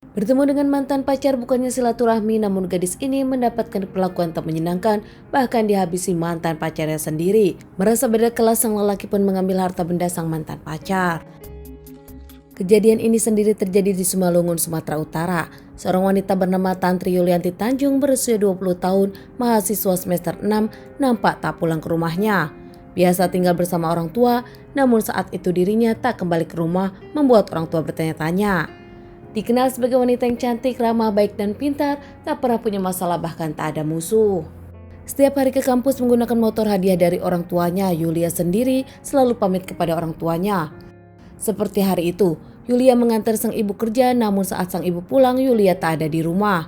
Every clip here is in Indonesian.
Bertemu dengan mantan pacar bukannya silaturahmi, namun gadis ini mendapatkan perlakuan tak menyenangkan, bahkan dihabisi mantan pacarnya sendiri. Merasa beda kelas, sang lelaki pun mengambil harta benda sang mantan pacar. Kejadian ini sendiri terjadi di Simalungun, Sumatera Utara. Seorang wanita bernama Tantri Yulianti Tanjung berusia 20 tahun, mahasiswa semester 6, nampak tak pulang ke rumahnya. Biasa tinggal bersama orang tua, namun saat itu dirinya tak kembali ke rumah, membuat orang tua bertanya-tanya. Dikenal sebagai wanita yang cantik, ramah, baik dan pintar, tak pernah punya masalah, bahkan tak ada musuh. Setiap hari ke kampus menggunakan motor hadiah dari orang tuanya, Yulia sendiri selalu pamit kepada orang tuanya. Seperti hari itu, Yulia mengantar sang ibu kerja, namun saat sang ibu pulang, Yulia tak ada di rumah.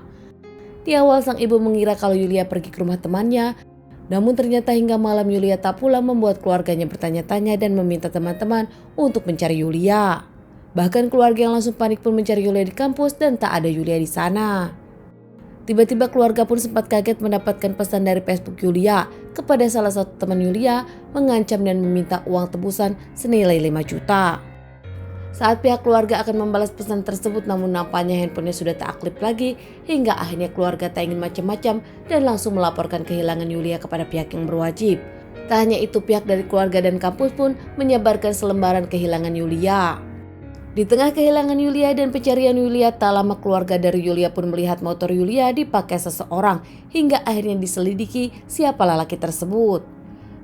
Di awal sang ibu mengira kalau Yulia pergi ke rumah temannya, namun ternyata hingga malam Yulia tak pulang, membuat keluarganya bertanya-tanya dan meminta teman-teman untuk mencari Yulia. Bahkan keluarga yang langsung panik pun mencari Yulia di kampus dan tak ada Yulia di sana. Tiba-tiba keluarga pun sempat kaget mendapatkan pesan dari Facebook Yulia kepada salah satu teman Yulia, mengancam dan meminta uang tebusan senilai 5 juta. Saat pihak keluarga akan membalas pesan tersebut, namun nampaknya handphonenya sudah tak aktif lagi, hingga akhirnya keluarga tak ingin macam-macam dan langsung melaporkan kehilangan Yulia kepada pihak yang berwajib. Tak hanya itu, pihak dari keluarga dan kampus pun menyebarkan selembaran kehilangan Yulia. Di tengah kehilangan Yulia dan pencarian Yulia, tak lama keluarga dari Yulia pun melihat motor Yulia dipakai seseorang, hingga akhirnya diselidiki siapa lelaki tersebut.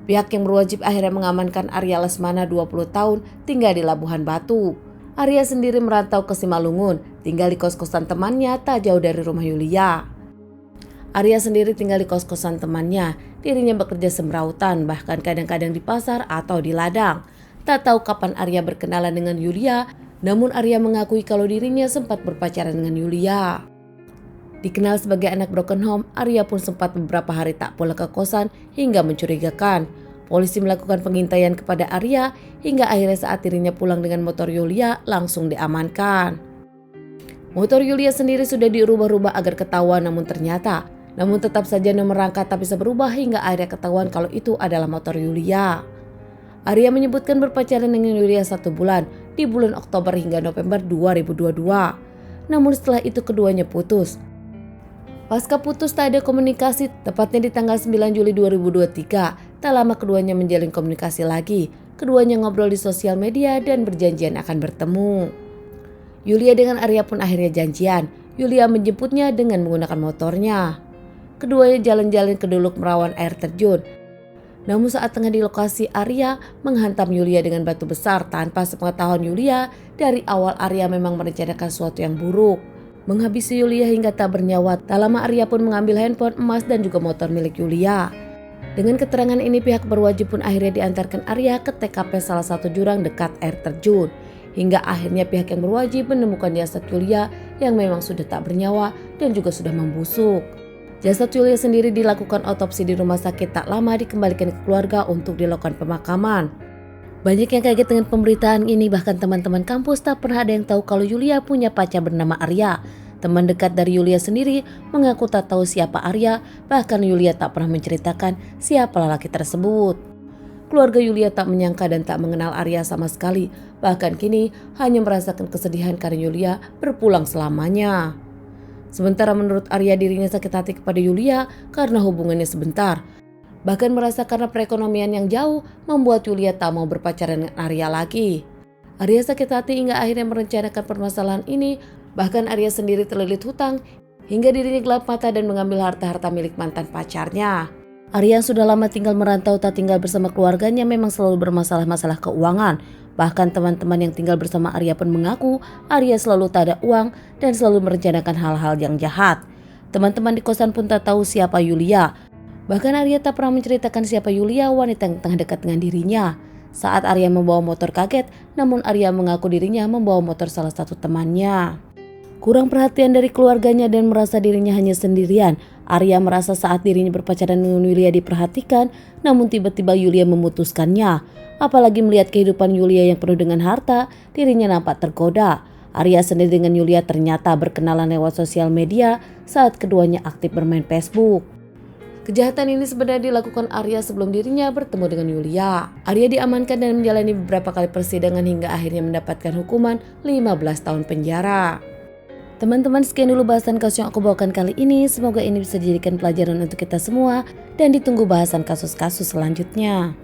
Pihak yang berwajib akhirnya mengamankan Arya Lesmana 20 tahun, tinggal di Labuhan Batu. Arya sendiri merantau ke Simalungun, tinggal di kos-kosan temannya tak jauh dari rumah Yulia. Arya sendiri tinggal di kos-kosan temannya, dirinya bekerja sembrautan, bahkan kadang-kadang di pasar atau di ladang. Tak tahu kapan Arya berkenalan dengan Yulia, namun Arya mengakui kalau dirinya sempat berpacaran dengan Yulia. Dikenal sebagai anak broken home, Arya pun sempat beberapa hari tak pulang ke kosan hingga mencurigakan. Polisi melakukan pengintaian kepada Arya hingga akhirnya saat dirinya pulang dengan motor Yulia langsung diamankan. Motor Yulia sendiri sudah dirubah-rubah agar ketahuan, namun tetap saja nomor rangka tak bisa berubah hingga akhirnya ketahuan kalau itu adalah motor Yulia. Arya menyebutkan berpacaran dengan Yulia 1 bulan, di bulan Oktober hingga November 2022. Namun setelah itu keduanya putus. Pasca putus tak ada komunikasi, tepatnya di tanggal 9 Juli 2023. Tak lama keduanya menjalin komunikasi lagi. Keduanya ngobrol di sosial media dan berjanjian akan bertemu. Yulia dengan Arya pun akhirnya janjian. Yulia menjemputnya dengan menggunakan motornya. Keduanya jalan-jalan ke Dolok Merawan air terjun. Namun saat tengah di lokasi, Arya menghantam Yulia dengan batu besar tanpa sepengetahuan Yulia. Dari awal Arya memang merencanakan sesuatu yang buruk, menghabisi Yulia hingga tak bernyawa. Tak lama Arya pun mengambil handphone, emas dan juga motor milik Yulia. Dengan keterangan ini pihak berwajib pun akhirnya diantarkan Arya ke TKP salah satu jurang dekat air terjun. Hingga akhirnya pihak yang berwajib menemukan jasad Yulia yang memang sudah tak bernyawa dan juga sudah membusuk. Jasad Yulia sendiri dilakukan otopsi di rumah sakit, tak lama dikembalikan ke keluarga untuk dilakukan pemakaman. Banyak yang kaget dengan pemberitaan ini, bahkan teman-teman kampus tak pernah ada yang tahu kalau Yulia punya pacar bernama Arya. Teman dekat dari Yulia sendiri mengaku tak tahu siapa Arya, bahkan Yulia tak pernah menceritakan siapa lelaki tersebut. Keluarga Yulia tak menyangka dan tak mengenal Arya sama sekali, bahkan kini hanya merasakan kesedihan karena Yulia berpulang selamanya. Sementara menurut Arya, dirinya sakit hati kepada Yulia karena hubungannya sebentar. Bahkan merasa karena perekonomian yang jauh membuat Yulia tak mau berpacaran dengan Arya lagi. Arya sakit hati hingga akhirnya merencanakan permasalahan ini. Bahkan Arya sendiri terlilit hutang hingga dirinya gelap mata dan mengambil harta-harta milik mantan pacarnya. Arya yang sudah lama tinggal merantau tak tinggal bersama keluarganya memang selalu bermasalah-masalah keuangan. Bahkan teman-teman yang tinggal bersama Arya pun mengaku Arya selalu tak ada uang dan selalu merencanakan hal-hal yang jahat. Teman-teman di kosan pun tak tahu siapa Yulia. Bahkan Arya tak pernah menceritakan siapa Yulia, wanita yang tengah dekat dengan dirinya. Saat Arya membawa motor kaget, namun Arya mengaku dirinya membawa motor salah satu temannya. Kurang perhatian dari keluarganya dan merasa dirinya hanya sendirian. Arya merasa saat dirinya berpacaran dengan Yulia diperhatikan, namun tiba-tiba Yulia memutuskannya. Apalagi melihat kehidupan Yulia yang penuh dengan harta, dirinya nampak tergoda. Arya sendiri dengan Yulia ternyata berkenalan lewat sosial media saat keduanya aktif bermain Facebook. Kejahatan ini sebenarnya dilakukan Arya sebelum dirinya bertemu dengan Yulia. Arya diamankan dan menjalani beberapa kali persidangan hingga akhirnya mendapatkan hukuman 15 tahun penjara. Teman-teman, sekian dulu bahasan kasus yang aku bawakan kali ini. Semoga ini bisa dijadikan pelajaran untuk kita semua dan ditunggu bahasan kasus-kasus selanjutnya.